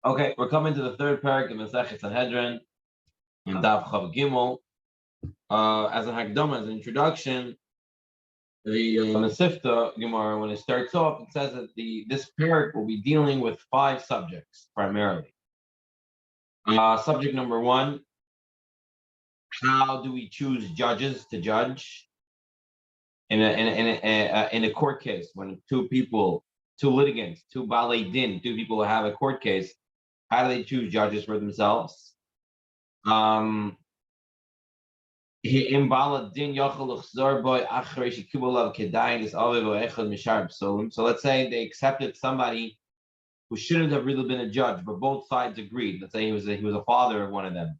Okay, we're coming to the third parak of Masechet Sanhedrin in Daf Chav Gimel. As an hakdama, as an introduction, the Masifta Gemara, when it starts off, it says that this parak will be dealing with 5 subjects primarily. Subject number 1: how do we choose judges to judge in a court case when two litigants, two balei din, two people who have a court case? How do they choose judges for themselves? So let's say they accepted somebody who shouldn't have really been a judge, but both sides agreed. Let's say he was a father of one of them,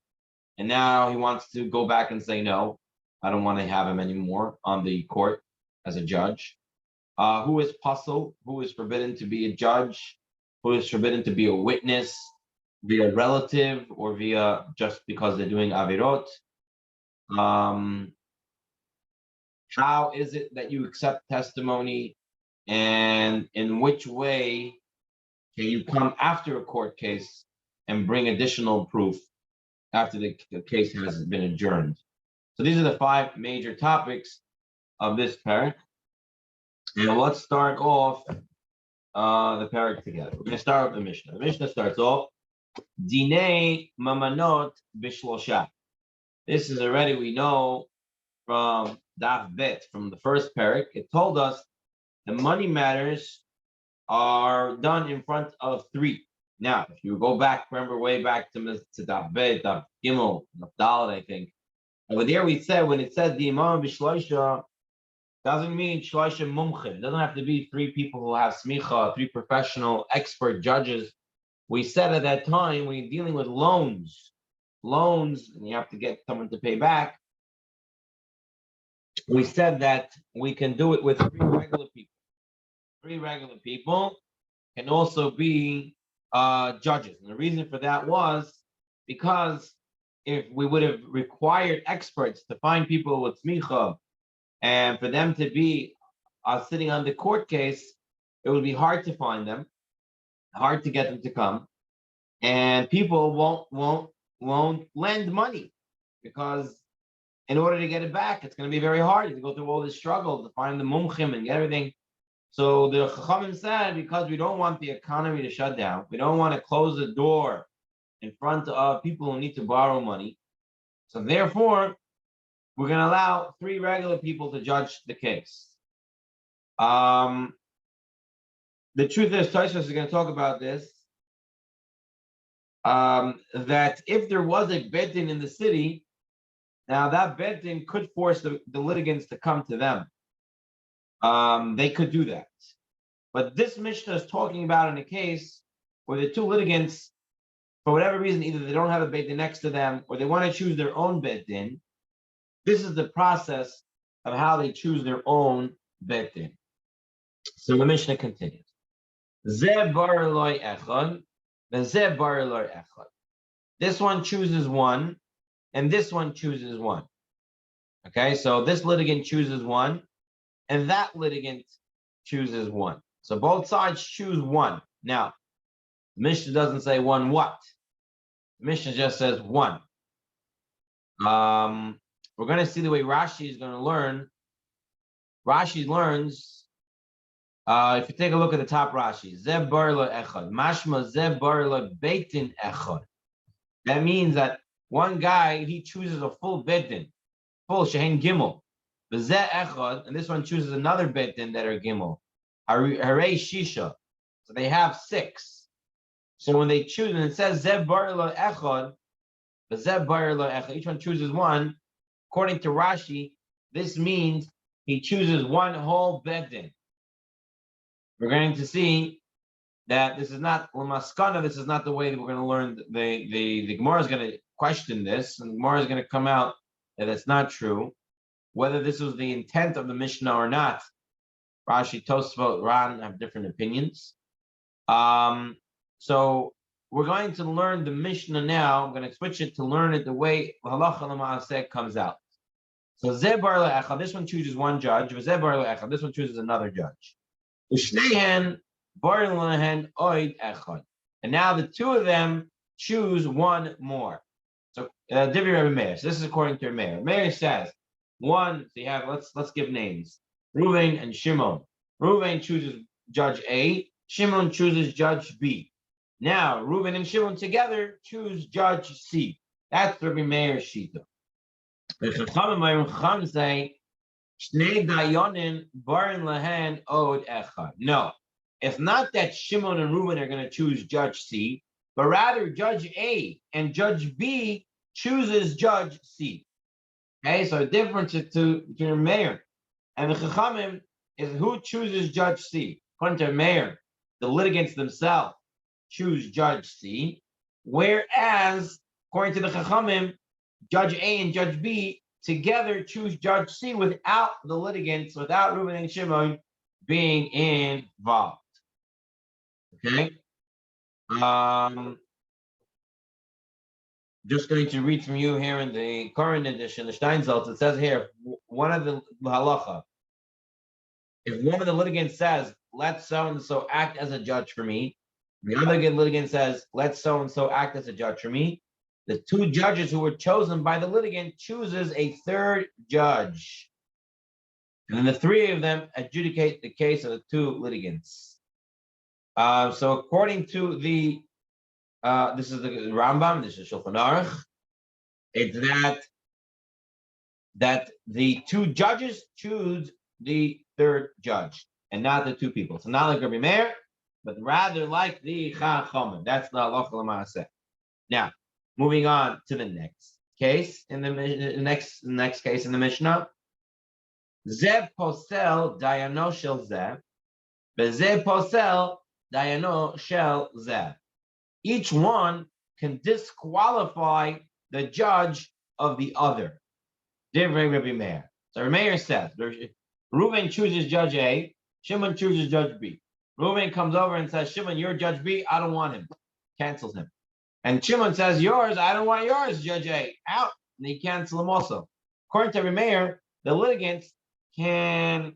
and now he wants to go back and say, no, I don't want to have him anymore on the court as a judge. Who is puzzle? Who is forbidden to be a judge? Who is forbidden to be a witness via relative or via just because they're doing avirot? How is it that you accept testimony, and in which way can you come after a court case and bring additional proof after the case has been adjourned? So these are the 5 major topics of this parak. And let's start off the parak together. We're going to start with the Mishnah. The Mishnah starts off, Dinei mamanot bishlosha. This is already, we know from Daf Bet, from the first parak. It told us the money matters are done in front of 3. Now, if you go back, remember way back to Daf Bet, Daf Gimel, Daf Dalet, I think. Over there we said, when it said the imam b'shloisha, doesn't mean shloisha mumchim. It doesn't have to be 3 people who have smicha, 3 professional expert judges. We said at that time, when you're dealing with loans, and you have to get someone to pay back, we said that we can do it with 3 regular people. 3 regular people can also be judges. And the reason for that was because if we would have required experts to find people with smicha and for them to be sitting on the court case, it would be hard to find them, hard to get them to come, and people won't lend money because in order to get it back, it's going to be very hard to go through all this struggle to find the mumchim and get everything. So the Chachamim said, because we don't want the economy to shut down, we don't want to close the door in front of people who need to borrow money. So therefore, we're going to allow 3 regular people to judge the case. The truth is, Tosfos is going to talk about this, that if there was a beit din in the city, now that beit din could force the litigants to come to them. They could do that. But this Mishnah is talking about in a case where the 2 litigants, for whatever reason, either they don't have a beit din next to them or they want to choose their own beit din. This is the process of how they choose their own beit din. So the Mishnah continues. Zeh bar eloi echad, v'zeh bar eloi echad. This one chooses one, and this one chooses one. Okay, so this litigant chooses one, and that litigant chooses one. So both sides choose one. Now, the Mishnah doesn't say one what. The Mishnah just says one. We're going to see the way Rashi is going to learn. Rashi learns, if you take a look at the top Rashi, Zeh bar lo echad, mashma zeh bar lo beit din echad. That means that one guy, he chooses a full beit din, full shehin gimel. V'zeh echad, and this one chooses another beit din that are gimel. Harei shisha. So they have 6. So when they choose, and it says zeh bar lo echad, v'zeh bar lo echad, each one chooses one. According to Rashi, this means he chooses one whole beit din. We're going to see that this is not l'maskana. This is not the way that we're going to learn. The Gemara is going to question this, and the Gemara is going to come out that it's not true. Whether this was the intent of the Mishnah or not, Rashi, Tosfot, Ran have different opinions. So we're going to learn the Mishnah now. I'm going to switch it to learn it the way halacha l'maaseh comes out. So zeh bar lo echad, this one chooses one judge. Zeh bar lo echad, this one chooses another judge. U'shneihen bar lohen oid echad, and now the two of them choose one more. So Divi Rebbe Meir. So this is according to Meir. Meir says one. So you have let's give names. Reuven and Shimon. Reuven chooses judge A. Shimon chooses judge B. Now Reuven and Shimon together choose judge C. That's Rebbe Meir's shita. The Chachamim say Shnei Dayonin Barin Lahan Od Echad. No, it's not that Shimon and Reuven are going to choose judge C, but rather judge A and judge B chooses judge C. Okay, so the difference between Meir and the Chachamim is who chooses judge C. According to Meir, the litigants themselves choose judge C, whereas according to the Chachamim, judge A and judge B together choose judge C without the litigants, without Reuven and Shimon being involved. Okay. Just going to read from you here in the current edition, the Steinsaltz. It says here, one of the halacha, if one of the litigants says, let so-and-so act as a judge for me, the other litigant says, let so-and-so act as a judge for me, the two judges who were chosen by the litigant chooses a third judge. And then the three of them adjudicate the case of the two litigants. So according to the this is the Rambam, this is Shulchan Aruch, it's that the two judges choose the third judge and not the two people. So not like Rabbi Meir, but rather like the Chachamim. That's the halacha l'maaseh. Now, moving on to the next case in the next case in the Mishnah. Zev posel dayano shel zev, bezev posel dayano shel zev. Each one can disqualify the judge of the other. Divrei Rabbi Meir. So Rabbi Meir says, Reuven chooses judge A, Shimon chooses judge B. Reuven comes over and says, Shimon, you're judge B, I don't want him. Cancels him. And Shimon says, yours, I don't want yours, judge A. Out. And he cancels him also. According to Rabbi Meir, the litigants can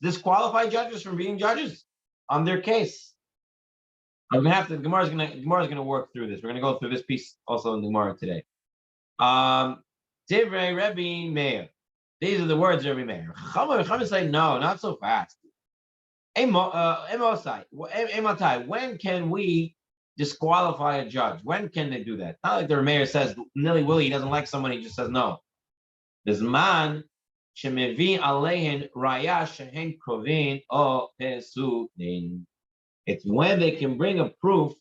disqualify judges from being judges on their case. I'm gonna have to. Gemara's gonna work through this. We're gonna go through this piece also in the Gemara today. Divrei Rebbe Meir. These are the words of Rebbe Meir. Chachamim say no, not so fast. When can we disqualify a judge? When can they do that? Not like the Rebbe Meir says nilly willy. He doesn't like someone. He just says no. This man shemevi aleihin raya shehen krovin o pesunin. It's when they can bring a proof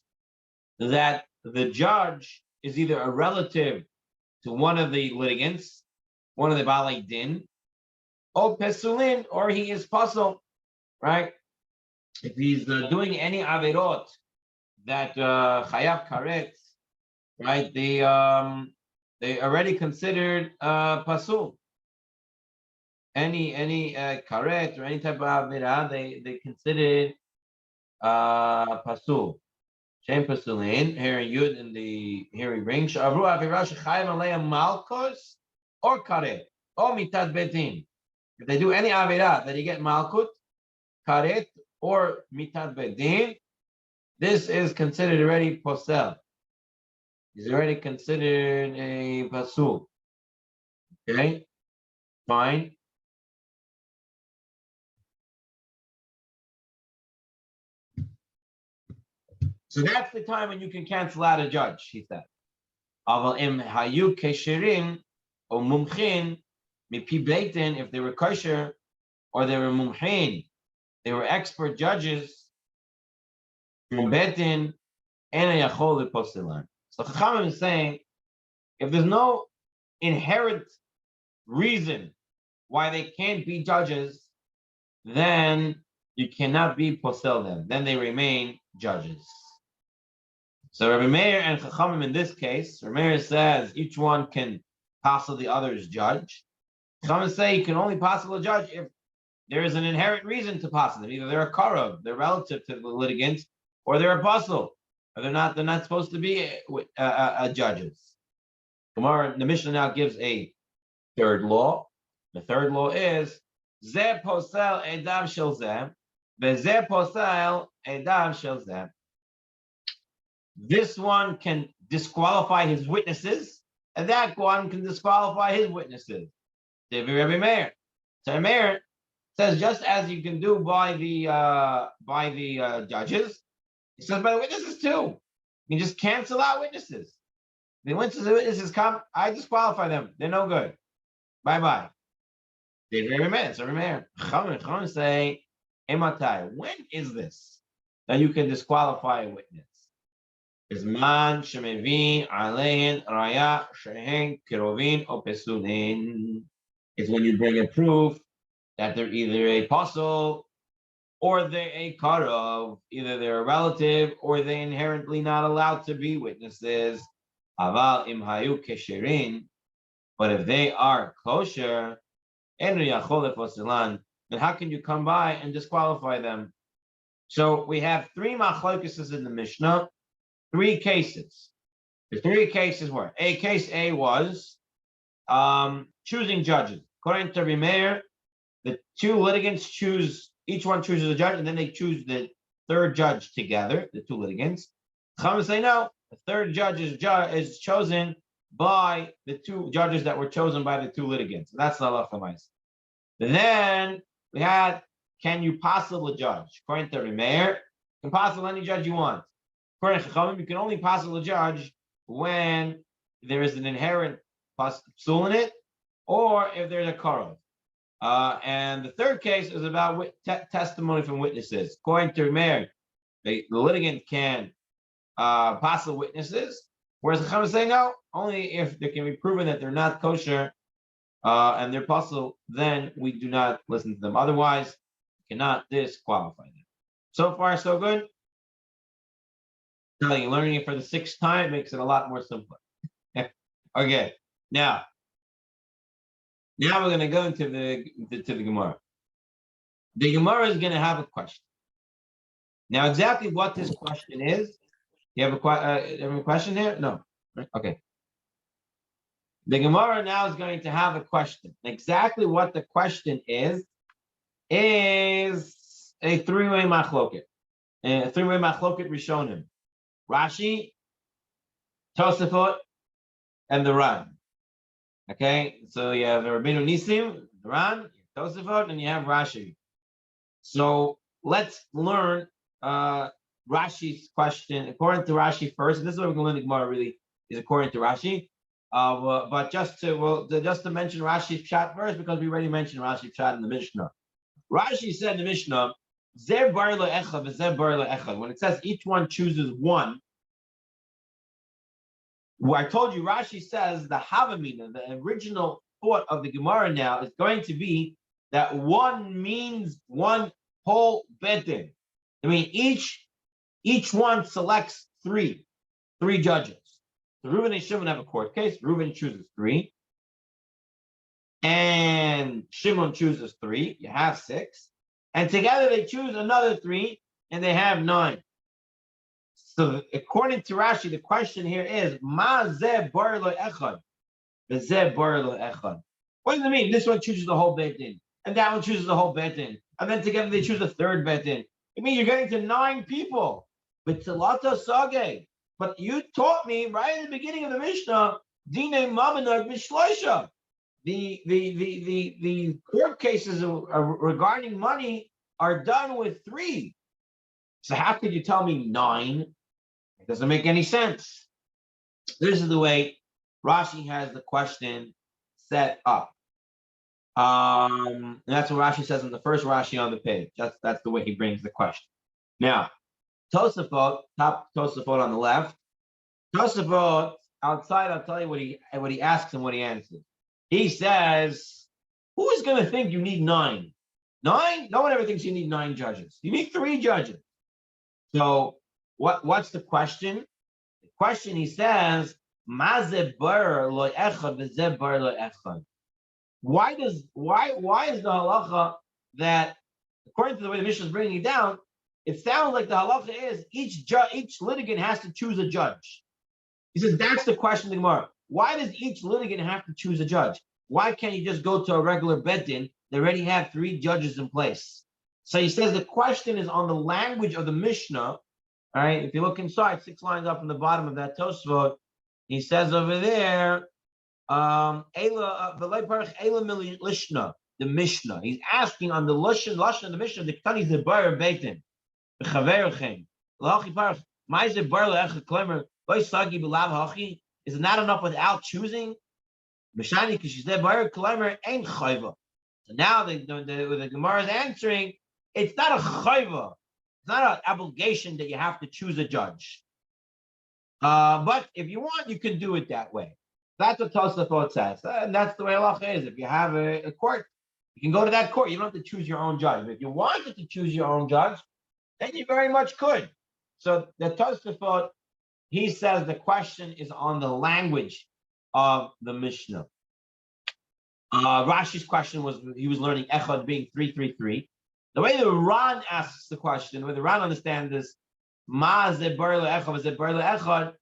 that the judge is either a relative to one of the litigants, one of the Balei Din, or Pesulin, or he is puzzled, right? If he's doing any averot that Chayav Karet, right? They already considered pasul. Any karet or any type of averah, they considered pasul. Shem pasulin. Here in Yud in the here he brings Shavru avirah shechayev aleim malkos or karet or mitat betin. If they do any avirah that you get malkut, karet or mitat bedin, this is considered already posel. He's already considered a pasul. Okay, fine. So that's the time when you can cancel out a judge, he said. Aval im hayu kesherim or mumchin mipi beitin, if they were kosher or they were mumchin, they were expert judges from beitin and a yachol leposelan. So Chachamim is saying, if there's no inherent reason why they can't be judges, then you cannot be posel them. Then they remain judges. So Rabbi Meir and Chachamim in this case, Rabbi Meir says each one can passel the other's judge. Chachamim say you can only passel a judge if there is an inherent reason to passel them. Either they're a karav, they're relative to the litigants, or they're a pasul, or they're not supposed to be judges. The Mishnah now gives a third law. The third law is Zeh posel edav shel zeh. V'zeh posel edav shel zeh. This one can disqualify his witnesses, and that one can disqualify his witnesses. Rabbi Meir. So Meir says just as you can do by the judges, he says by the witnesses too. You can just cancel out witnesses. The witnesses come, I disqualify them. They're no good. Bye bye. Rabbi Meir. So Rabbi Meir. Chachamim say, Ematai. When is this that you can disqualify a witness? Izman shemevin alein raya shehen kirovin o pesulin. It's when you bring a proof that they're either a apostle or they're a karov, either they're a relative or they're inherently not allowed to be witnesses. Aval im hayu kesherin, but if they are kosher, then how can you come by and disqualify them? So we have three machlokeses in the Mishnah, three cases. The three cases were, case A was choosing judges. According to Rabbi Meir, the two litigants each one chooses a judge, and then they choose the third judge together, the two litigants. Chachamim say no, the third judge is chosen by the two judges that were chosen by the two litigants. That's the halacha ma'aseh. Then we had, can you passel a judge? According to Rabbi Meir, you can passel any judge you want. According to Chachamim, you can only passel a judge when there is an inherent psul in it, or if there's a karov. And the third case is about testimony from witnesses. According to Rabbi Meir, the litigant can passel witnesses, whereas the Chachamim say no, only if they can be proven that they're not kosher and they're possible, then we do not listen to them. Otherwise, we cannot disqualify them. So far, so good. Telling you, learning it for the sixth time makes it a lot more simpler. Okay, now we're going to go into the Gemara. The Gemara is going to have a question. Now, exactly what this question is, you have a question here? No. Okay. The Gemara now is going to have a question. Exactly what the question is a three-way machloket. A three-way machloket Rishonim. Rashi, Tosafot, and the Ran. Okay, so you have Rabbeinu Nisim, the Ran, Tosafot, and you have Rashi. So let's learn Rashi's question according to Rashi first. And this is what we're going to learn. The Gemara really is according to Rashi. But just to mention Rashi's pshat first, because we already mentioned Rashi's pshat in the Mishnah. Rashi said in the Mishnah, Zeh bar le'echad v'zeh bar le'echad. When it says each one chooses one, I told you Rashi says the Havamina, the original thought of the Gemara now is going to be that one means one whole bedin. I mean, each one selects three judges. So Reuben and Shimon have a court case. Reuben chooses 3. And Shimon chooses 3. You have 6. And together they choose another 3, and they have 9. So according to Rashi, the question here is, Ma zeh bar lo echad, v'zeh bar lo echad. What does it mean? This one chooses the whole Beit Din, and that one chooses the whole Beit Din, and then together they choose a third Beit Din. I mean, you're getting to 9 people. But Tzilata Sage. But you taught me right at the beginning of the Mishnah, Dine Mamanag Mishloisha. The court cases regarding money are done with 3. So how could you tell me 9? It doesn't make any sense. This is the way Rashi has the question set up. And that's what Rashi says in the first Rashi on the page. That's the way he brings the question. Now, Tosafot, top Tosafot on the left. Tosafot outside, I'll tell you what he asks and what he answers. He says, who is going to think you need 9? 9? No one ever thinks you need 9 judges. You need 3 judges. So what's the question? The question, he says, why is the halacha that, according to the way the Mishnah is bringing it down, it sounds like the halacha is each litigant has to choose a judge. He says that's the question of the Gemara. Why does each litigant have to choose a judge? Why can't you just go to a regular Beit Din? They already have 3 judges in place. So he says the question is on the language of the Mishnah. All right, if you look inside, 6 lines up in the bottom of that Tosfot, he says over there, the Mishnah. He's asking on the Lashon of the Mishnah, the Ketani is the Bar Beitin, the Chaverchem. Is it not enough without choosing? So now the Gemara is answering, it's not a chayva, it's not an obligation that you have to choose a judge. But if you want, you can do it that way. That's what Tosafot says, and that's the way halacha is. If you have a court, you can go to that court. You don't have to choose your own judge. But if you wanted to choose your own judge, then you very much could. So the Tosafot, he says the question is on the language of the Mishnah. Rashi's question was, he was learning echad being 333. The way the Ran asks the question, the way the Ran understands this, ma zebar le'echad, zebar le'echad,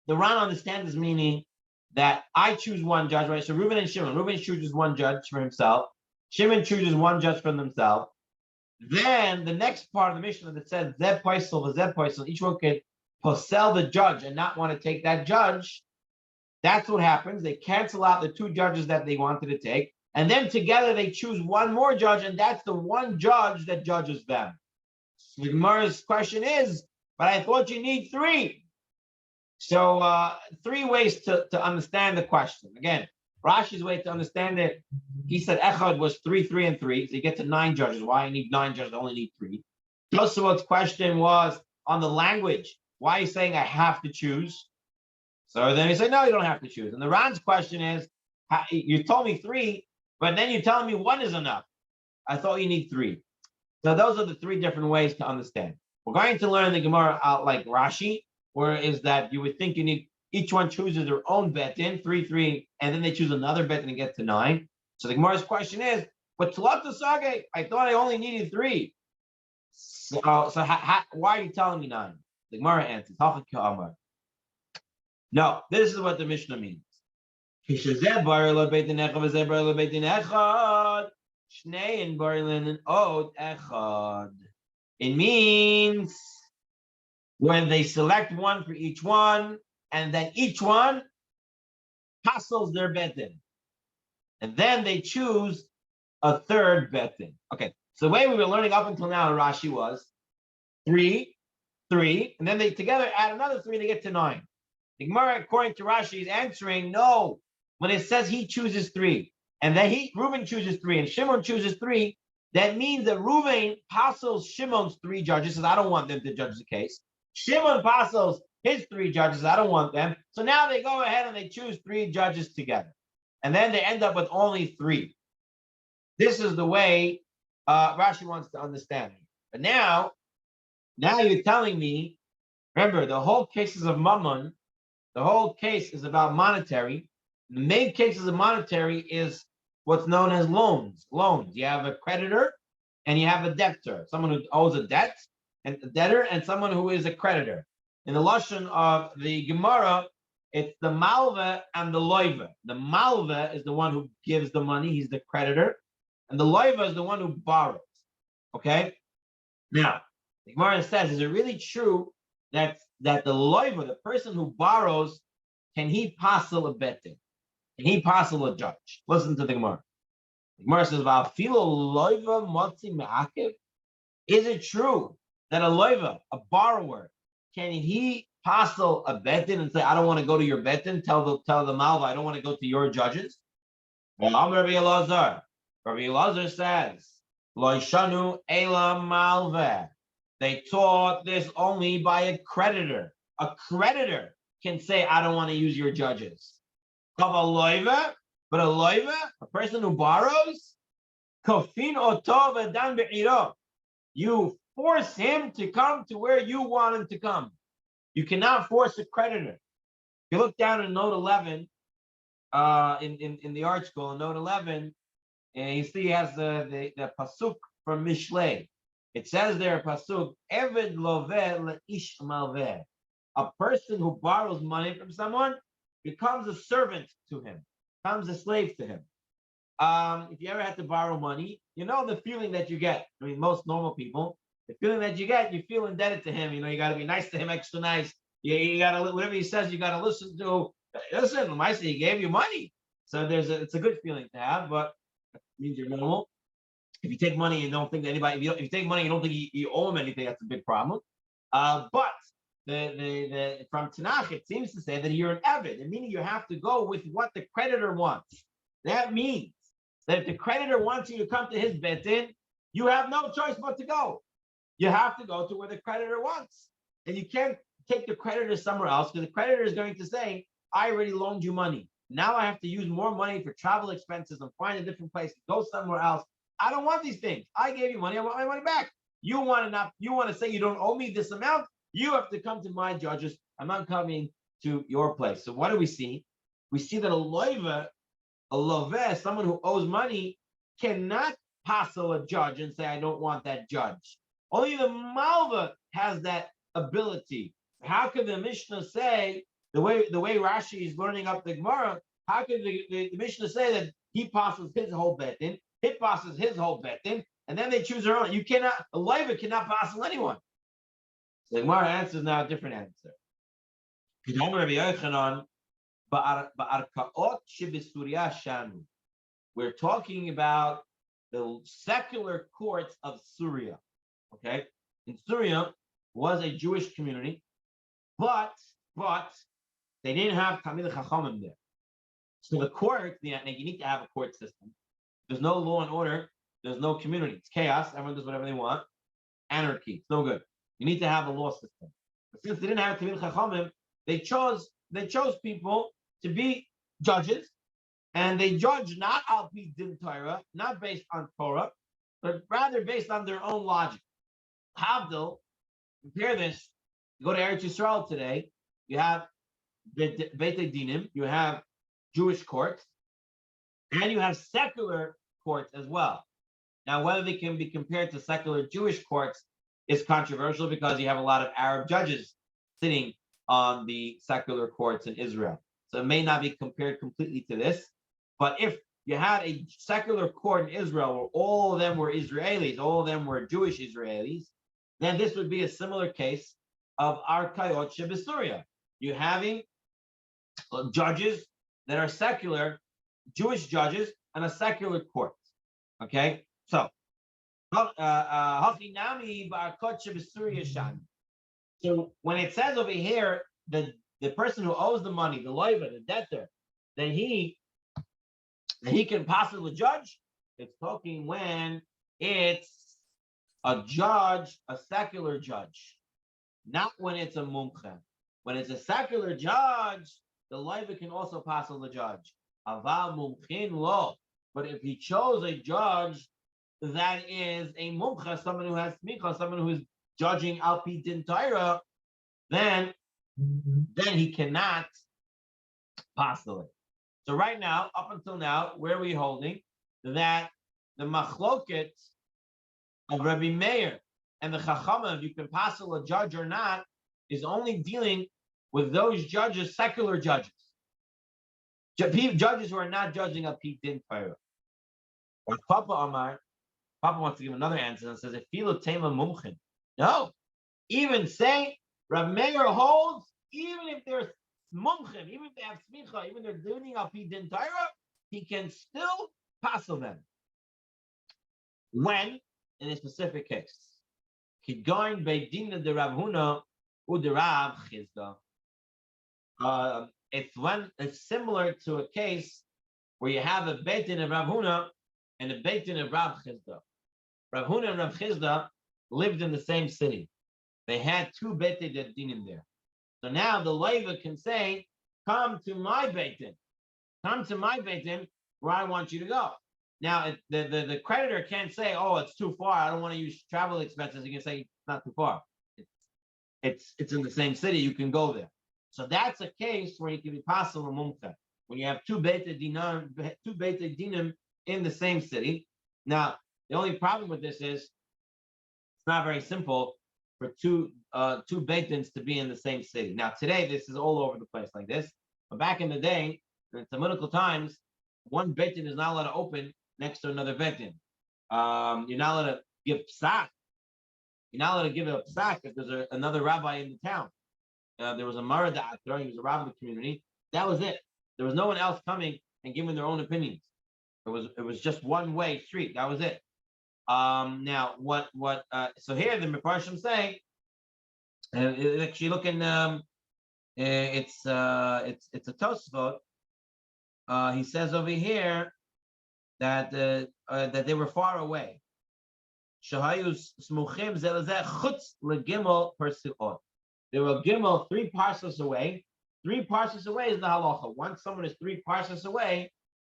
the Ran understands this meaning that I choose one judge, right? So Reuben and Shimon, Reuben chooses one judge for himself, Shimon chooses one judge for themselves. Then the next part of the Mishnah that says zeb paisel v'zeb paisel, each one could posel the judge and not want to take that judge. That's what happens. They cancel out the 2 judges that they wanted to take, and then together they choose one more judge, and that's the one judge that judges them. So the Gemara's question is, but I thought you need 3. So 3 ways to understand the question. Again, Rashi's way to understand it, he said echad was 3, 3, and 3. So you get to 9 judges. Why you need 9 judges? I only need 3. Tosafot's question was on the language. Why are you saying I have to choose? So then he said, no, you don't have to choose. And the Ran's question is, you told me 3, but then you're telling me 1 is enough. I thought you need 3. So those are the 3 different ways to understand. We're going to learn the Gemara out like Rashi, where is that you would think you need, each one chooses their own bet in, 3, 3, and then they choose another bet and get to 9. So the Gemara's question is, but Tlata Sage, I thought I only needed 3. So why are you telling me 9? The Gemara answers, no, this is what the Mishnah means. It means when they select one for each one, and then each one passes their betin. And then they choose a third betin. Okay, so the way we were learning up until now in Rashi was 3, 3, and then they together add another 3 to get to 9. The Gemara, according to Rashi, is answering no. When it says he chooses 3, and then Reuben chooses 3, and Shimon chooses 3, that means that Reuben passes Shimon's 3 judges, says I don't want them to judge the case. Shimon passes his 3 judges, I don't want them. So now they go ahead and they choose 3 judges together, and then they end up with only 3. This is the way Rashi wants to understand it. But now you're telling me, remember the whole cases of Mammon. The whole case is about monetary. The main cases of monetary is what's known as loans. Loans. You have a creditor and you have a debtor. Someone who owes a debt, and a debtor, and someone who is a creditor. In the lashon of the Gemara, it's the malva and the loiva. The malva is the one who gives the money; he's the creditor, and the loiva is the one who borrows. Okay. Now, the Gemara says, is it really true that the loiva, the person who borrows, can he passel a betin? Can he passel a judge? Listen to the Gemara. The Gemara says, loiva motzi me'akev. Is it true that a loiva, a borrower, can he passel a betin and say, I don't want to go to your betin? Tell the malva, I don't want to go to your judges. Well, I'm Rabbi Elazar. Rabbi Elazar says, lo shanu ela malva. They taught this only by a creditor. A creditor can say, I don't want to use your judges. But a loiva, a person who borrows, kofin otov edan be'iro. You force him to come to where you want him to come. You cannot force a creditor. If you look down in note 11, in the art school, in note 11, and you see he has the pasuk from Mishlei. It says there, pasuk, Eved loveh le'ish malveh. A person who borrows money from someone becomes a servant to him, becomes a slave to him. If you ever had to borrow money, you know the feeling that you get. I mean, most normal people, the feeling that you get, you feel indebted to him. You got to be nice to him, extra nice. You got to, whatever he says, you got to listen to. Listen, I say he gave you money, so it's a good feeling to have, but it means you're normal. If you take money and don't think that anybody, if you take money and don't think you owe him anything, that's a big problem. But the from Tanakh, it seems to say that you're an Eved, meaning you have to go with what the creditor wants. That means that if the creditor wants you to come to his betin, you have no choice but to go. You have to go to where the creditor wants. And you can't take the creditor somewhere else because the creditor is going to say, I already loaned you money. Now I have to use more money for travel expenses and find a different place, go somewhere else. I don't want these things. I gave you money. I want my money back. You want to say you don't owe me this amount? You have to come to my judges. I'm not coming to your place. So what do we see? We see that a loveh, someone who owes money, cannot passel a judge and say, I don't want that judge. Only the malva has that ability. How could the Mishnah say, the way Rashi is learning up the Gemara, how could the Mishnah say that he passes his whole betin, it passes his whole betin, and then they choose their own? You cannot, a loiva cannot passel anyone. So the Gemara answers now a different answer. We're talking about the secular courts of Syria. Okay, in Syria was a Jewish community, but they didn't have Tamil Chachamim there. So the court, you need to have a court system. There's no law and order. There's no community. It's chaos. Everyone does whatever they want. Anarchy. It's no good. You need to have a law system. But since they didn't have Tamil Chachamim, they chose people to be judges, and they judge not al pi din Torah, not based on Torah, but rather based on their own logic. Havdil, compare this. You go to Eretz Yisrael today, you have Beit Dinim, you have Jewish courts, and you have secular courts as well. Now, whether they can be compared to secular Jewish courts is controversial because you have a lot of Arab judges sitting on the secular courts in Israel. So it may not be compared completely to this, but if you had a secular court in Israel where all of them were Israelis, all of them were Jewish Israelis, then this would be a similar case of Arkayot Shebesuria. You're having judges that are secular, Jewish judges, and a secular court. Okay? So, so when it says over here that the person who owes the money, the loiva, the debtor, then he can possibly judge, it's talking when it's a judge, a secular judge, not when it's a mumcha. When it's a secular judge, the loiva can also passel the judge. Aval mumchin lo. But if he chose a judge that is a mumcha, someone who has smicha, someone who is judging al pi din Torah, then he cannot passel it. So right now, up until now, where are we holding? That the machloket of Rabbi Meir and the Chachamim, if you can passel a judge or not, is only dealing with those judges, secular judges. Judges who are not judging a pi din Torah. Or Papa Amar, Papa wants to give another answer and says, no, even say Rabbi Meir holds, even if there's mumchim, even if they have smicha, even if they're doing a pi din Torah, he can still passel them. When? In a specific case. Kigoin beidina de Rav Huna u de Rav Chizda. It's similar to a case where you have a beit din of Rav Huna and a beit din of Rav Chizda. Rav Huna and Rav Chizda lived in the same city. They had two beit dinim there. So now the loiva can say, come to my beit din. Come to my beit din where I want you to go. Now, the creditor can't say, oh, it's too far. I don't want to use travel expenses. You can say, it's not too far. It's in the same city. You can go there. So that's a case where you can be passel or mumcha. When you have two beit dinim in the same city. Now, the only problem with this is it's not very simple for two beit dins to be in the same city. Now, today, this is all over the place like this. But back in the day, in Talmudical times, one betin is not allowed to open next to another betin. You're not allowed to give psak. You're not allowed to give a psak if there's another rabbi in the town. There was a Maradat, he was a rabbi in the community. That was it. There was no one else coming and giving their own opinions. It was just one way street. That was it. Now so here the Mefarshim say, actually looking, it's a Tosfot. He says over here that they were far away. Shahayus smuchim zelazeh chutz legimel per si'ot. They were gimel 3 parsecs away. 3 parsecs away is the halacha. Once someone is 3 parsecs away,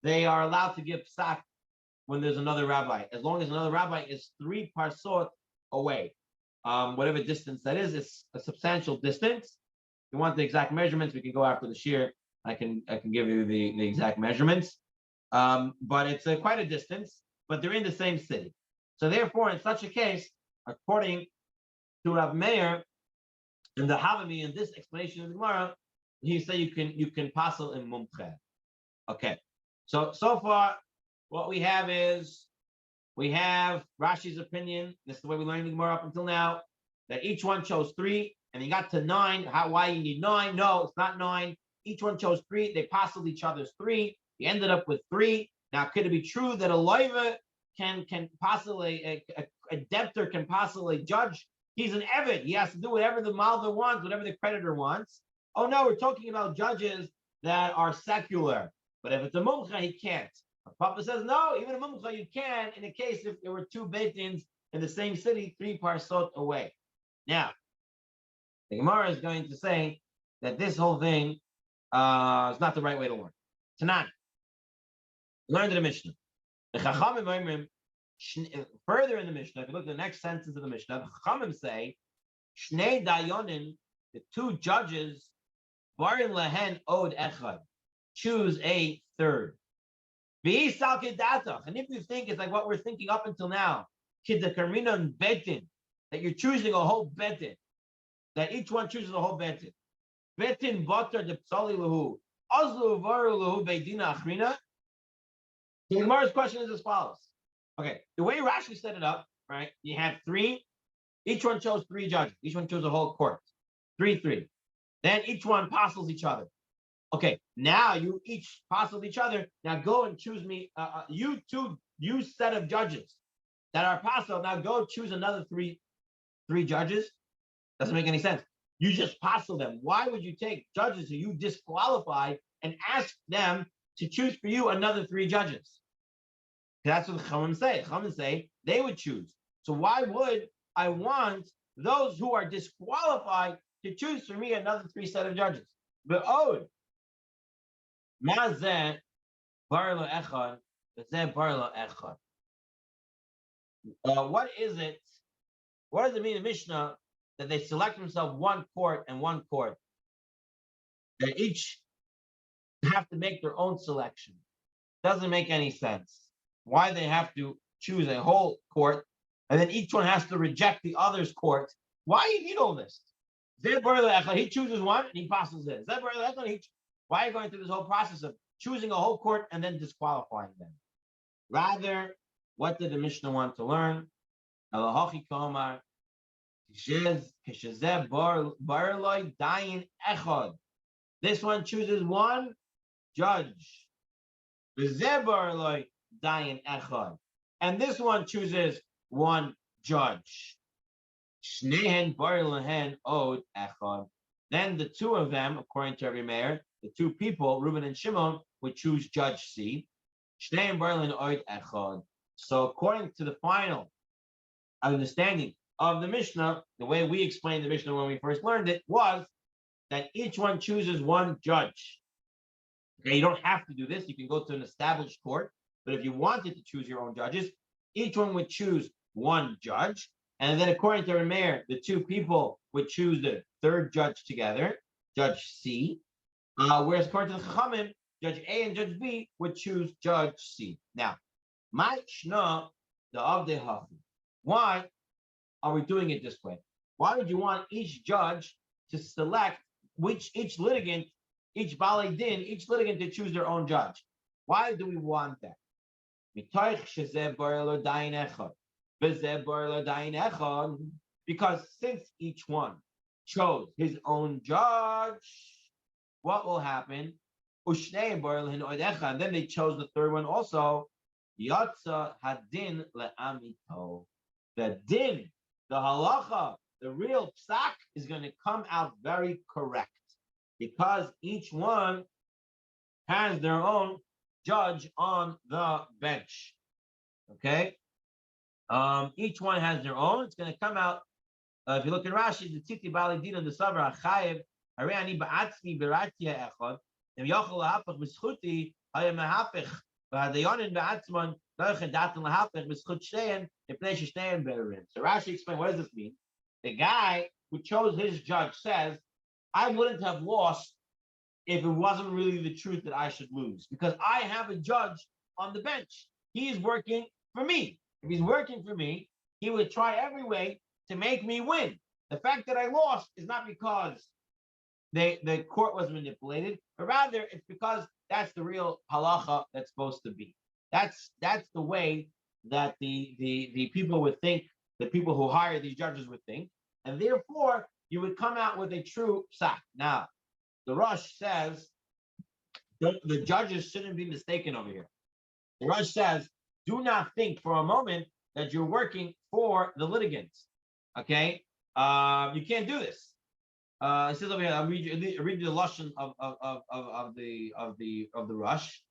they are allowed to give psak when there's another rabbi, as long as another rabbi is 3 parsot away. Whatever distance that is, it's a substantial distance. If you want the exact measurements, we can go after the shir. I can give you the exact measurements. But it's quite a distance, but they're in the same city. So therefore, in such a case, according to Rav Meir and the Havami, in this explanation of the Gemara, he said you can passel in mumche. Okay. So far, what we have is we have Rashi's opinion. This is the way we learned the Gemara up until now. That each one chose 3, and he got to 9. Why you need 9? No, it's not 9. Each one chose 3. They passeled each other's 3. He ended up with 3. Now, could it be true that a loiva can possibly a debtor can possibly judge? He's an eved. He has to do whatever the malva wants, whatever the creditor wants. Oh no, we're talking about judges that are secular. But if it's a mumcha, he can't. Papa says no. Even a mumcha, you can in a case if there were 2 beitins in the same city, 3 parsot away. Now, the Gemara is going to say that this whole thing is not the right way to learn. Tanan. Learn to the Mishnah. The Chachamim further in the Mishnah, if you look at the next sentence of the Mishnah, the Chachamim say, Shnei Dayonin, the 2 judges, Barin Lehen Od Echad, choose a 3rd. And if you think it's like what we're thinking up until now, Kidakarminon Betin, that you're choosing a whole Betin, that each one chooses a whole Betin. Betin Batar de Psali Lahu, Azlu Varu Lahu Beidina Achrina. The Gemara's question is as follows. Okay, the way Rashi set it up, right? You have 3, each one chose 3 judges, each one chose a whole court. 3. Then each one parcels each other. Okay, now you each parcel each other. Now go and choose me. You set of judges that are parcel. Now go choose another 3 judges. Doesn't make any sense. You just parcel them. Why would you take judges who you disqualify and ask them to choose for you another 3 judges? That's what the Chachamim say. The Chachamim say they would choose. So why would I want those who are disqualified to choose for me another 3 set of judges? But mazeh bar lo echad, mazeh bar lo echad. What is it? What does it mean in Mishnah that they select themselves 1 court and 1 court? They each have to make their own selection. Doesn't make any sense. Why they have to choose a whole court and then each one has to reject the other's court? Why do you need all this? He chooses one and he passes it. Why are you going through this whole process of choosing a whole court and then disqualifying them? Rather, what did the Mishnah want to learn? This one chooses 1 judge. And this one chooses 1 judge. Then the 2 of them, according to every mayor, the 2 people, Reuben and Shimon, would choose Judge C. So according to the final understanding of the Mishnah, the way we explained the Mishnah when we first learned it was that each one chooses 1 judge. Okay, you don't have to do this. You can go to an established court. But if you wanted to choose your own judges, each one would choose 1 judge. And then according to the mayor, the 2 people would choose the 3rd judge together, Judge C. Whereas according to the Chachamim, Judge A and Judge B would choose Judge C. Now, my Shna, the Avdei Hafi. Why are we doing it this way? Why would you want each judge to select each litigant, each balei din, each litigant to choose their own judge? Why do we want that? Because since each one chose his own judge, what will happen? And then they chose the third one also. Yatsa hadin le'amito. The din, the halacha, the real psak is going to come out very correct because each one has their own judge on the bench. Okay? Each one has their own. It's going to come out. If you look at Rashi, the Tziti Bali Din and the Sabra Chayev, Hare Ani Ba'atzmi Beratia Echad, Im Yochel Lahapach B'schuti, Hayem Lahapach, V'Hadayonin Ba'atzman, Doichen Datan Lahapach B'schut Shtein, Ipnei Shtein Bererim. So Rashi explained, what does this mean? The guy who chose his judge says, I wouldn't have lost if it wasn't really the truth that I should lose, because I have a judge on the bench. He is working for me. If he's working for me, he would try every way to make me win. The fact that I lost is not because the court was manipulated, but rather it's because that's the real halacha that's supposed to be. That's the way that the people would think, the people who hire these judges would think, and therefore you would come out with a true psak. Now, the Rosh says the judges shouldn't be mistaken over here. The Rosh says, do not think for a moment that you're working for the litigants. Okay, you can't do this. It says over here. I'll read you the lashon of the Rosh.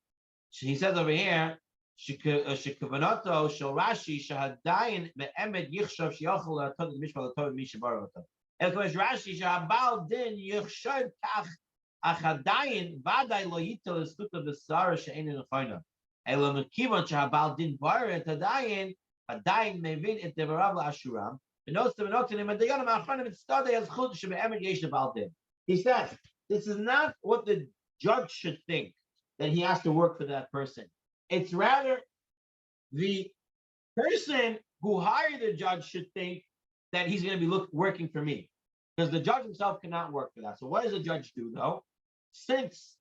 He says over here, shekavanato shel Rashi shehadayin be'emet yichshav sheyachol la'atod mishpal la'atod mishabar otah. Elkosh Rashi shehabal din yichshav kach achadayin vaday lo yitel eskuta b'sara she'enin nechayna. Elo mekivan shehabal din bar et hadayin hadayin mevin et devarav la'ashuram. He says, this is not what the judge should think, that he has to work for that person. It's rather the person who hired the judge should think that he's going to be working for me, because the judge himself cannot work for that. So what does the judge do, though? Since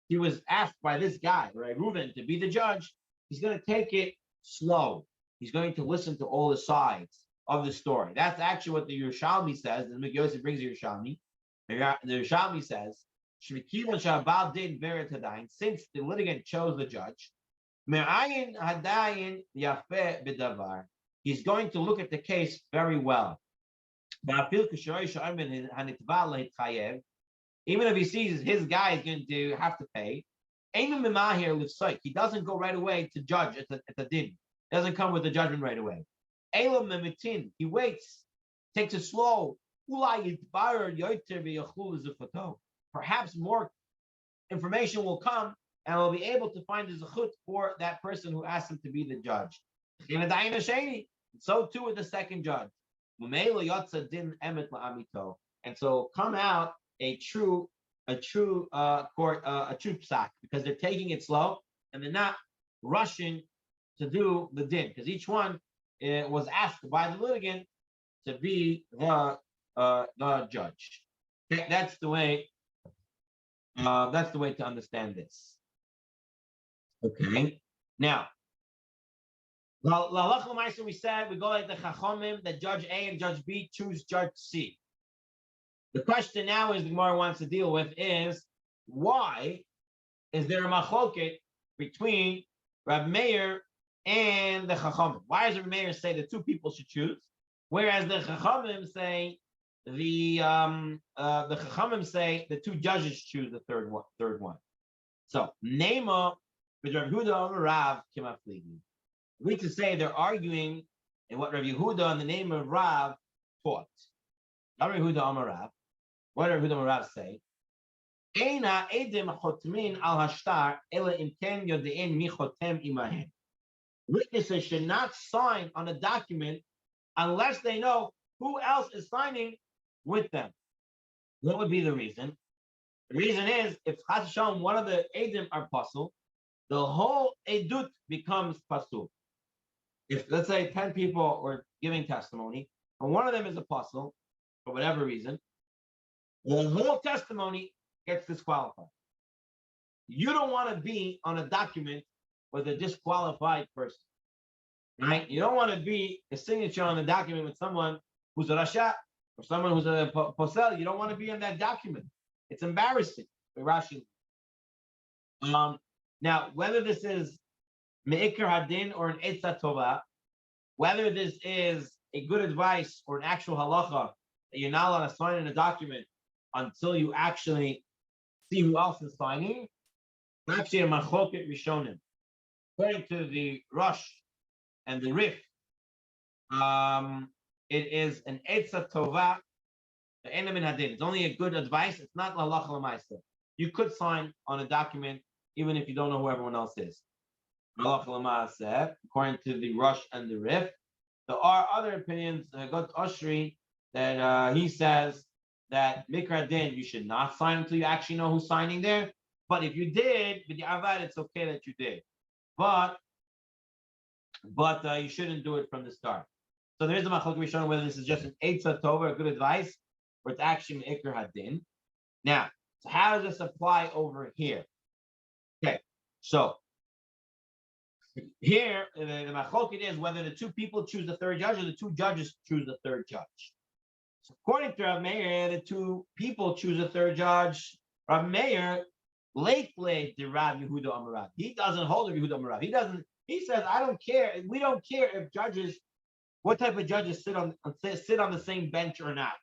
he was asked by this guy, right, Reuven, to be the judge, he's going to take it slow. He's going to listen to all the sides of the story. That's actually what the Yerushalmi says. The Yosef brings the Yerushalmi. The Yerushalmi says, since the litigant chose the judge, he's going to look at the case very well. Even if he sees his guy is going to have to pay, he doesn't go right away to judge at the din. He doesn't come with the judgment right away. He waits, takes it slow. Perhaps more information will come and we'll be able to find a zechut for that person who asked him to be the judge. And so too with the second judge. And so come out a true court, a true psak, because they're taking it slow and they're not rushing to do the din, because each one was asked by the litigant to be the judge. That's the way. That's the way to understand this. Okay. Now, we said we go like the Chachomim, that Judge A and Judge B choose Judge C. The question now is the Gemara wants to deal with is, why is there a machloket between Rab Meir and the Chachamim? Why does Rab Meir say the two people should choose, whereas the Chachamim say the Chachamim say the two judges choose the third one? So Nema with Rav Yehuda and Rav Kimafligi. We to say they're arguing in what Rav Yehuda in the name of Rav taught. Rav Yehuda Amar Rav. What did Rav Yehuda Amar Rav say? Eina edim chotmin al hashtar ela imken yodein mi chotem imahen. Witnesses should not sign on a document unless they know who else is signing with them. What would be the reason? The reason is, if Chas Shalom, one of the edim are pasul, the whole edut becomes pasul. If, let's say, 10 people were giving testimony, and one of them is a pasul, for whatever reason, the whole testimony gets disqualified. You don't want to be on a document with a disqualified person, right? You don't want to be a signature on a document with someone who's a Rasha or someone who's a Posel. You don't want to be on that document. It's embarrassing. Now, whether this is Me'ikr Hadin or an Eitzah Tova, whether this is a good advice or an actual halacha that you're not allowed to sign in a document until you actually see who else is signing, actually a machloket rishonim. According to the Rosh and the Rif, it is an Eitzah Tova, the Enamin Hadin. It's only a good advice. It's not halacha l'maaseh. You could sign on a document even if you don't know who everyone else is. Halacha l'maaseh, according to the Rosh and the Rif. There are other opinions. Got Oshri that he says that Mikra Din you should not sign until you actually know who's signing there. But if you did, with the Avad, it's okay that you did. But you shouldn't do it from the start. So there is a machlok rishon whether this is just an eitzah tova, a good advice, or it's actually an ikr hadin. Now, so how does this apply over here? Okay, so here the machlok is whether the two people choose the third judge or the two judges choose the third judge. So according to Rav Meir, the two people choose a third judge. Rav Meir, lately the Rav Yehuda Amarav. He doesn't hold the Yehuda Amarav. He doesn't. He says, I don't care. We don't care if judges, what type of judges sit on the same bench or not.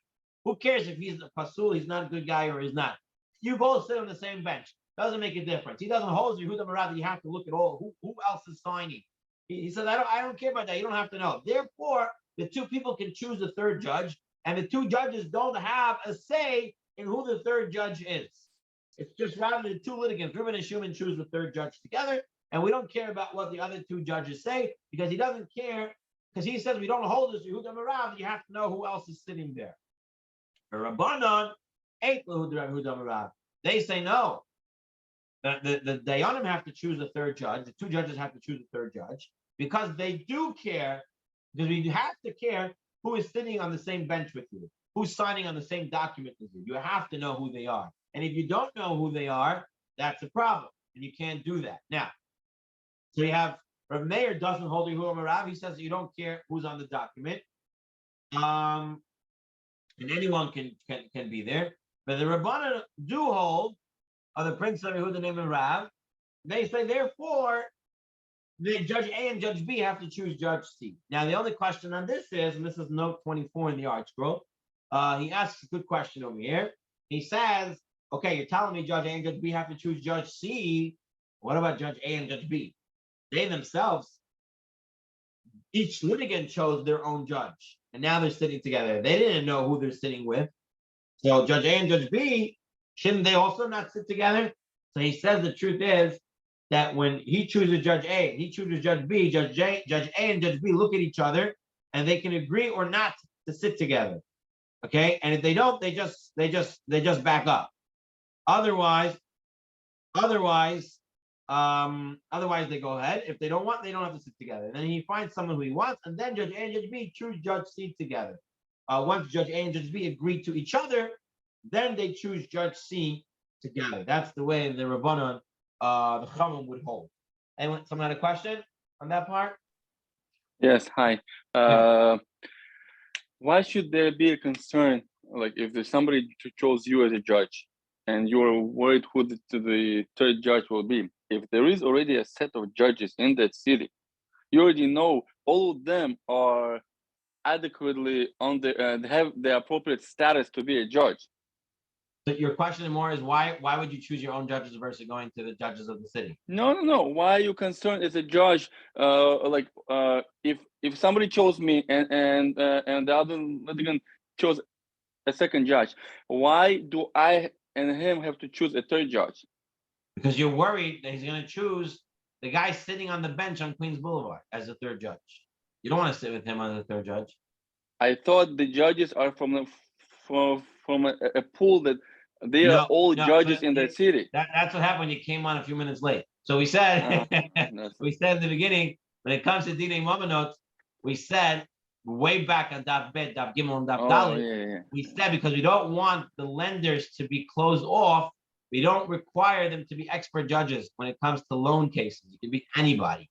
Who cares if he's a pasul, he's not a good guy, or he's not? You both sit on the same bench. Doesn't make a difference. He doesn't hold the Yehuda Amarav. You have to look at all who else is signing. He says, I don't care about that. You don't have to know. Therefore, the two people can choose the third judge, and the two judges don't have a say in who the third judge is. It's just rather the two litigants, Reuben and Shimon, choose the third judge together, and we don't care about what the other two judges say because he doesn't care, because he says we don't hold this Yehuda Marav, you have to know who else is sitting there. The Rabbanon ain't Yehuda Marav. They say no. The Dayanim have to choose the third judge. The two judges have to choose the third judge because they do care, because we have to care who is sitting on the same bench with you, who's signing on the same document as you. You have to know who they are. And if you don't know who they are, that's a problem. And you can't do that. Now, so you have Rav Meir doesn't hold Yehuda Marav. He says you don't care who's on the document. And anyone can be there. But the Rabbanan do hold the Prince of Yehuda named Rav. They say, therefore, the Judge A and Judge B have to choose Judge C. Now, the only question on this is, and this is note 24 in the Art Scroll, he asks a good question over here. He says, okay, you're telling me Judge A and Judge B have to choose Judge C. What about Judge A and Judge B? They themselves, each litigant chose their own judge. And now they're sitting together. They didn't know who they're sitting with. So Judge A and Judge B, shouldn't they also not sit together? So he says the truth is that when he chooses Judge A, he chooses Judge B, Judge A and Judge B look at each other and they can agree or not to sit together. Okay? And if they don't, they just back up. Otherwise they go ahead. If they don't want, they don't have to sit together. And then he finds someone who he wants, and then Judge A and Judge B choose Judge C together. Once Judge A and Judge B agree to each other, then they choose Judge C together. That's the way the Rabbanon, the Chachamim would hold. Anyone, someone had a question on that part? Yes, hi. Why should there be a concern, like if there's somebody who chose you as a judge, and you're worried who the third judge will be? If there is already a set of judges in that city, you already know all of them are adequately on the have the appropriate status to be a judge. So your question more is why would you choose your own judges versus going to the judges of the city? No. Why are you concerned as a judge? If somebody chose me and the other litigant chose a second judge, why do I and him have to choose a third judge? Because you're worried that he's going to choose the guy sitting on the bench on Queens Boulevard as the third judge. You don't want to sit with him as the third judge. I thought the judges are from a pool that they are all judges in that city. That's what happened when you came on a few minutes late. So we said, we said in the beginning, when it comes to Dinei Mamonot, we said way back on Daf Bet, Daf Gimel, and Daf Dalet, we said because we don't want the lenders to be closed off, We don't require them to be expert judges when it comes to loan cases. It can be anybody.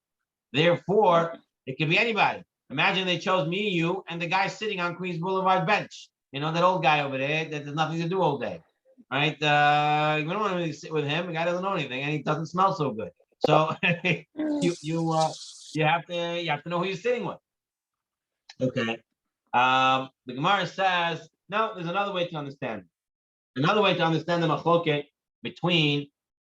Therefore, it can be anybody. Imagine they chose me, you, and the guy sitting on Queens Boulevard bench. You know, that old guy over there that has nothing to do all day. Right? We don't want to really sit with him. The guy doesn't know anything and he doesn't smell so good. So you have to know who you're sitting with. Okay. The Gemara says, no, there's another way to understand. Another way to understand the machloket between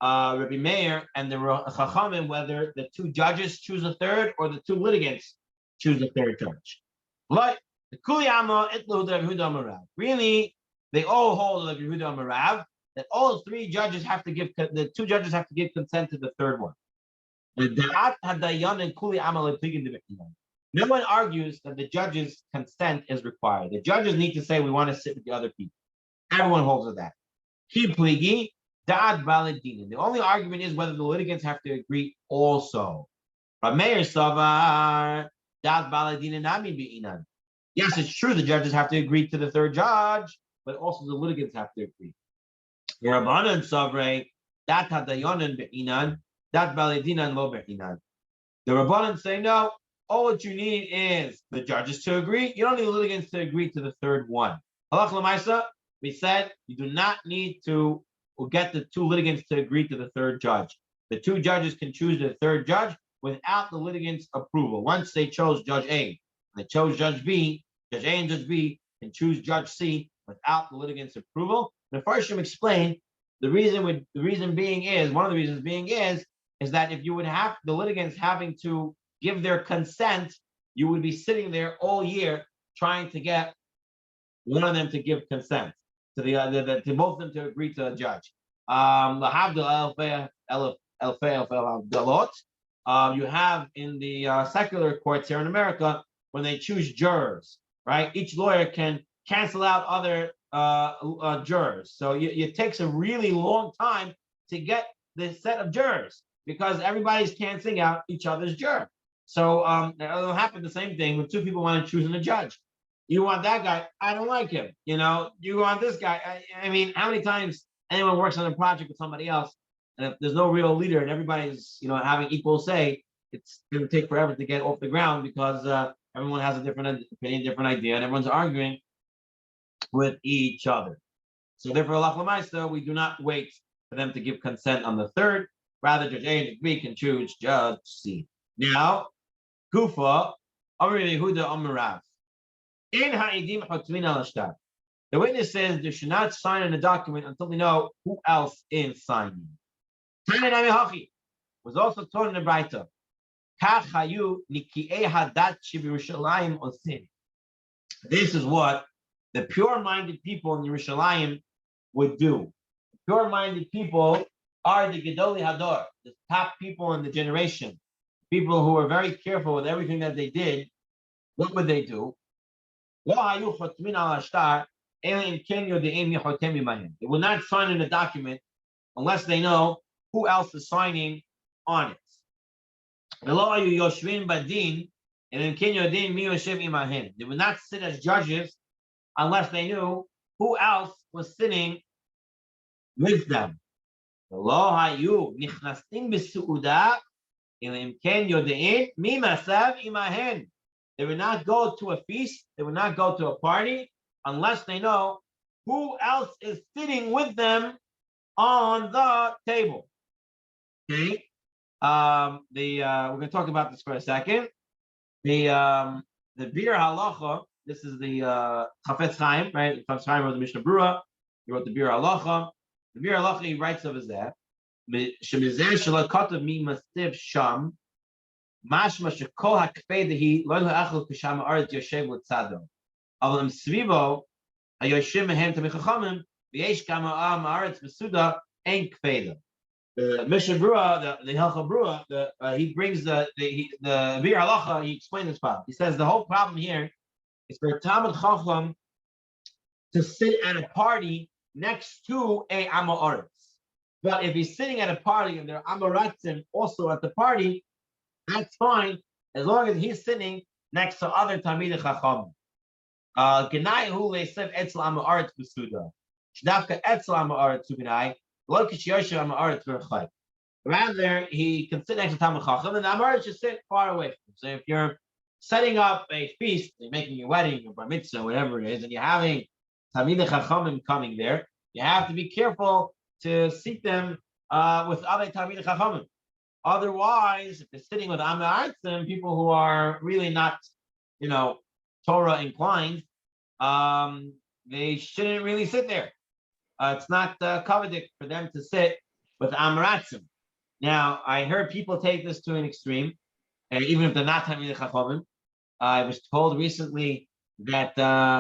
Rabbi Meir and the Chachamim, whether the two judges choose a third or the two litigants choose a third judge. Like the Kuliyama Itlu Yehuda Marav. Really, they all hold like Yehuda Marav that all three judges have to give the two judges have to give consent to the third one. No one argues that the judge's consent is required. The judges need to say we want to sit with the other people. Everyone holds with that. The only argument is whether the litigants have to agree also. But Meir Savar, yes, it's true the judges have to agree to the third judge, but also the litigants have to agree. The Rabbanan Savre, that Hadayonan Be'inan, that Baladinan Lo Be'inan. The Rabbanan say no, all what you need is the judges to agree. You don't need the litigants to agree to the third one. Halach l'maisa, we said you do not need to get the two litigants to agree to the third judge. The two judges can choose the third judge without the litigants' approval. Once they chose Judge A, they chose Judge B, Judge A and Judge B can choose Judge C without the litigants' approval. The Farshim explained one of the reasons being is that if you would have the litigants having to give their consent, you would be sitting there all year trying to get one of them to give consent to to both of them to agree to a judge. You have in the secular courts here in America when they choose jurors, right? Each lawyer can cancel out other jurors. So it takes a really long time to get this set of jurors because everybody's canceling out each other's juror. So it'll happen the same thing when two people want to choose a judge. You want that guy, I don't like him. You know, you want this guy. I mean, how many times anyone works on a project with somebody else, and if there's no real leader and everybody's, having equal say, it's going to take forever to get off the ground because everyone has a different opinion, different idea, and everyone's arguing with each other. So therefore, halach l'maisa, we do not wait for them to give consent on the third. Rather, Judge A and Judge B can choose Judge C. Now, Kufa, Amar Yehuda Amar Rav. In ha'idim hotmin al ashtar. The witness says they should not sign on a document until they know who else is signing. Tananami Hachi was also taught in the Braita. Kach hayu niki'ei hadat sheb'Yerushalayim osin. This is what the pure-minded people in Yerushalayim would do. The pure-minded people are the Gedoli Hador, the top people in the generation. People who are very careful with everything that they did. What would they do? They will not sign in a document unless they know who else is signing on it. They will not sit as judges unless they knew who else was sitting with them. They will not go to a feast, they will not go to a party unless they know who else is sitting with them on the table. Okay. We're going to talk about this for a second. The Bir Halacha, this is the Chafetz Chaim, right? Chafetz Chaim wrote the Mishnah Berurah. He wrote the Bir Halacha. The Bir Halacha, he writes of his that. Shemizeh shalakatav mi mastiv sham. Mashma shekol hakpedehi lo ha'achel kisham ha'aretz yoshev l'tzado. Aval svivo hayoshim mehem tamei chachamim v'yesh kama ha'aretz v'suda ein kpeda. The Mishnah Berurah, the Hilchah Berurah, he brings the Bir Halacha. He explains this problem. He says the whole problem here is for a Talmid Chacham to sit at a party next to a Amoritz. But if he's sitting at a party and there are Amoratzim also at the party, that's fine as long as he's sitting next to other Talmidei Chacham. Genai hu le'sev etzel Amoritz b'suda. Shdafka etzel Amoritz u'genai. Rather, he can sit next to Talmud Chacham, and the Amarit should sit far away from him. So if you're setting up a feast, you're making your wedding, your bar mitzvah, whatever it is, and you're having Talmidei Chachamim coming there, you have to be careful to seat them with other Talmidei Chachamim. Otherwise, if they're sitting with Amaritsim, people who are really not, Torah inclined, they shouldn't really sit there. It's not coveted for them to sit with Amaritsim. Now, I heard people take this to an extreme, and even if they're not Talmidei Chachamim. I was told recently that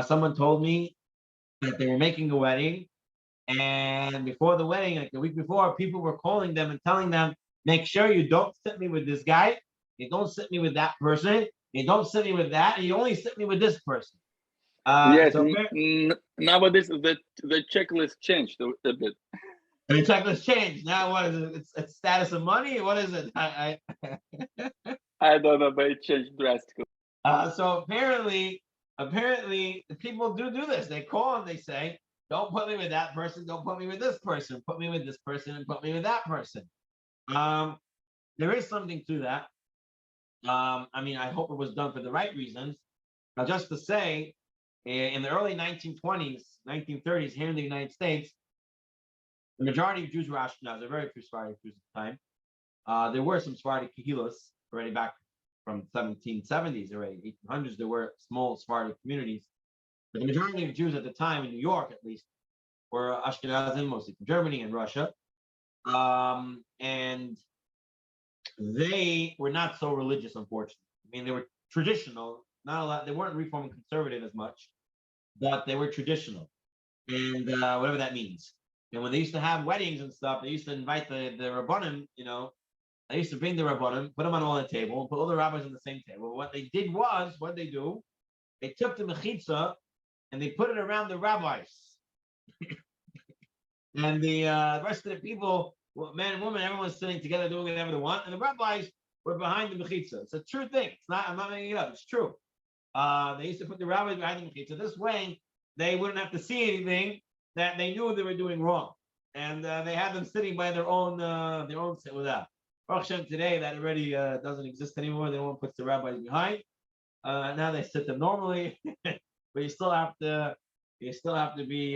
someone told me that they were making a wedding, and before the wedding, like the week before, people were calling them and telling them, make sure you don't sit me with this guy, you don't sit me with that person, you don't sit me with that, and you only sit me with this person. Yes, So nowadays the checklist changed a bit. the checklist changed. Now what is it? It's status of money? What is it? I don't know, but it changed drastically. So apparently people do this. They call and they say, don't put me with that person, don't put me with this person, put me with this person, and put me with that person. There is something to that. I hope it was done for the right reasons. Now, just to say, in the early 1920s, 1930s, here in the United States, the majority of Jews were Ashkenaz. There were very few Sephardic Jews at the time. There were some Sephardic Kehilos already back from 1770s already, 1800s. There were small Sephardic communities. But the majority of Jews at the time, in New York at least, were Ashkenazim, mostly from Germany and Russia. And they were not so religious, unfortunately. They were traditional, not a lot. They weren't Reform and conservative as much, but they were traditional, and whatever that means. And when they used to have weddings and stuff, they used to invite the Rabbanim, they used to bring the Rabbanim, put them on the table, and put all the rabbis on the same table. What they did was, what did they do? They took the mechitza and they put it around the rabbis. And the rest of the people, man and woman, everyone was sitting together doing whatever they want, and the rabbis were behind the mechitza. It's a true thing. I'm not making it up. It's true. They used to put the rabbis behind the mechitza. This way, they wouldn't have to see anything that they knew they were doing wrong, and they had them sitting by their own sit with that. Baruch Hashem, today that already doesn't exist anymore. They don't put the rabbis behind. Now they sit them normally, but you still have to be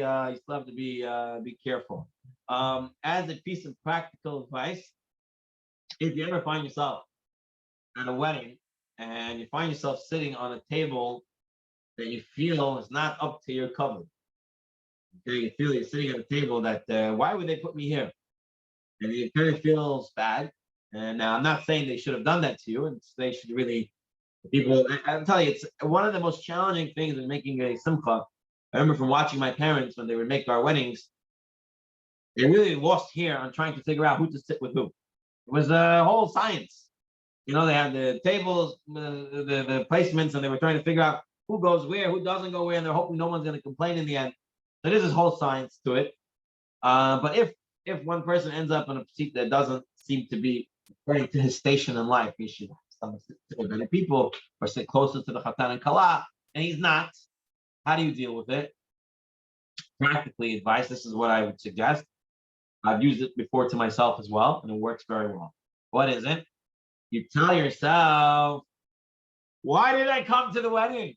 careful. As a piece of practical advice, if you ever find yourself at a wedding and you find yourself sitting on a table that you feel is not up to your cover, okay, you feel you're sitting at a table that why would they put me here? And it kind of feels bad. And now I'm not saying they should have done that to you, and they should really people. I'll tell you, it's one of the most challenging things in making a simcha. I remember from watching my parents when they would make our weddings, they really lost here on trying to figure out who to sit with who. It was a whole science. They had the tables, the placements, and they were trying to figure out who goes where, who doesn't go where, and they're hoping no one's going to complain in the end. So there's this whole science to it. But if one person ends up in a seat that doesn't seem to be according to his station in life, he should have sit with better people or sit closer to the Chatan and Kala, and he's not. How do you deal with it? Practically advice, this is what I would suggest. I've used it before to myself as well, and it works very well. What is it? You tell yourself, why did I come to the wedding?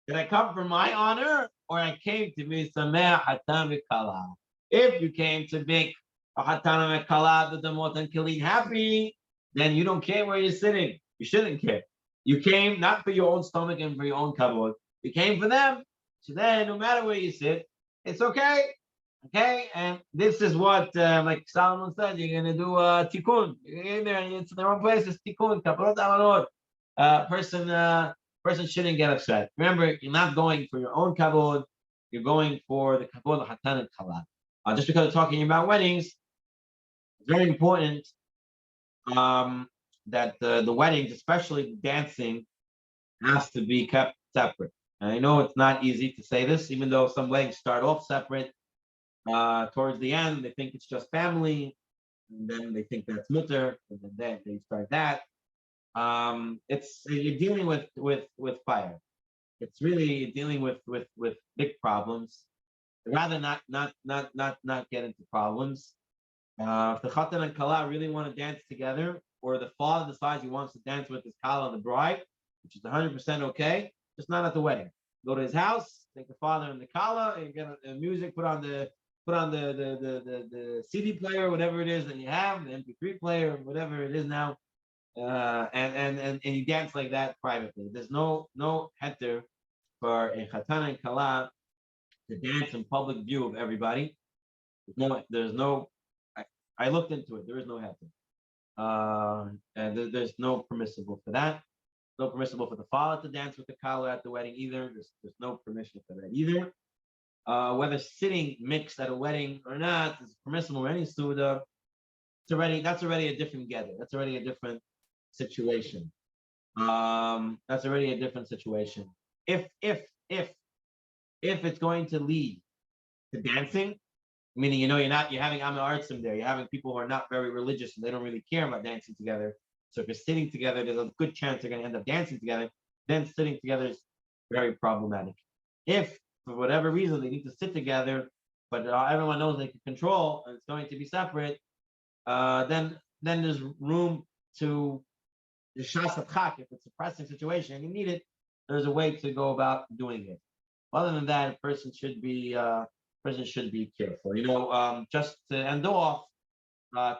Did I come for my honor, or I came to be Sameh Hatan V'Kala? If you came to make a Hatan V'Kala, the Damot and Kilin happy, then you don't care where you're sitting. You shouldn't care. You came not for your own stomach and for your own kavod. You came for them. So then, no matter where you sit, it's okay. Okay, and this is what, like Solomon said, you're gonna do a tikkun. You're in there, and it's in the wrong place. It's tikkun. Kaparot amanot. Person shouldn't get upset. Remember, you're not going for your own kavod. You're going for the kavod of hatan and kala. Just because we're talking about weddings, it's very important that the weddings, especially dancing, has to be kept separate. And I know it's not easy to say this, even though some weddings start off separate. Towards the end, they think it's just family, and then they think that's mutter, and then they start that. It's you're dealing with fire. It's really dealing with big problems. I'd rather not get into problems. If the chatan and kala really want to dance together, or the father decides he wants to dance with his kala and the bride, which is 100% okay, just not at the wedding. Go to his house, take the father and the kala, and get music, put on the CD player, whatever it is that you have, the MP3 player, whatever it is now, and you dance like that privately. There's no heter for a chatan and kala to dance in public view of everybody. There's no. I looked into it. There is no heter, and there's no permissible for that. No permissible for the father to dance with the kala at the wedding either. There's no permission for that either. Whether sitting mixed at a wedding or not is permissible or any suda. That's already a different gather. That's already a different situation. That's already a different situation. If it's going to lead to dancing, meaning you're having Amel Artsim there, you're having people who are not very religious and they don't really care about dancing together. So if you're sitting together, there's a good chance they're going to end up dancing together. Then sitting together is very problematic. If for whatever reason they need to sit together, but everyone knows they can control and it's going to be separate, then there's room to the shas if it's a pressing situation and you need it. There's a way to go about doing it. Other than that, a person should be careful. Just to end off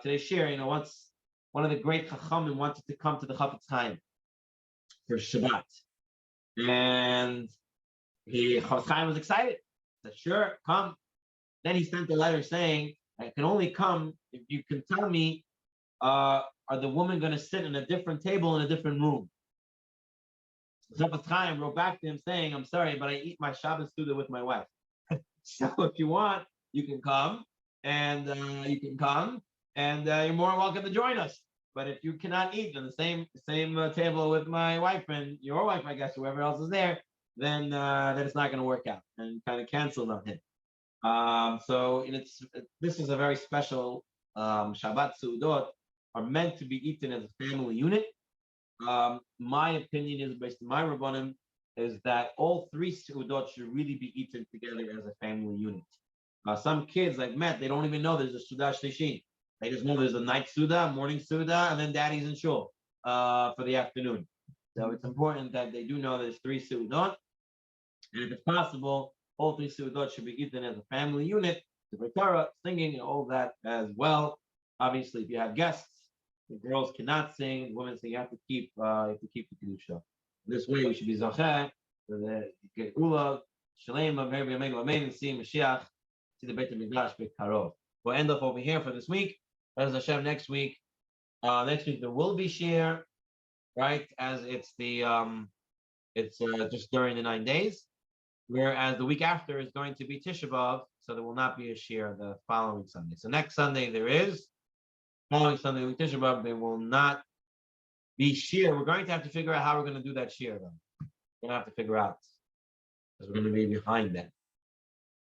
today's share, once one of the great chachamim wanted to come to the Chafetz Chaim for Shabbat, and Chafetz Chaim was excited. He said, "Sure, come." Then he sent a letter saying, "I can only come if you can tell me, are the women going to sit in a different table in a different room?" Chafetz Chaim wrote back to him saying, "I'm sorry, but I eat my Shabbos Suda with my wife. So if you want, you can come, and you're more welcome to join us. But if you cannot eat on the same table with my wife and your wife, I guess, whoever else is there, then it's not going to work out," and kind of canceled on him. So this is a very special Shabbat Seudot are meant to be eaten as a family unit. My opinion is, based on my Rabbanim, is that all three Seudot should really be eaten together as a family unit. Some kids I've met, they don't even know there's a Suda Shlishi. They just know there's a night Suda, morning Suda, and then daddy's in shul for the afternoon. So it's important that they do know there's three Seudot. And if it's possible, all three Seudot should be eaten as a family unit, the Torah, singing, and all that as well. Obviously, if you have guests, the girls cannot sing, the women sing. You have to keep the kedusha. This way, we should be zacheh for the geula, shalem of Mary Amen, Amen, and see Mashiach, see the Beit Hamikdash Karov. We'll end up over here for this week. As Hashem, next week there will be shir, right? As it's just during the 9 days. Whereas the week after is going to be Tisha B'Av, so there will not be a shir the following Sunday. So next Sunday there is. Following Sunday, with Tisha B'Av, there will not be shir. We're going to have to figure out how we're going to do that shir, though. We're going to have to figure out, because we're going to be behind that.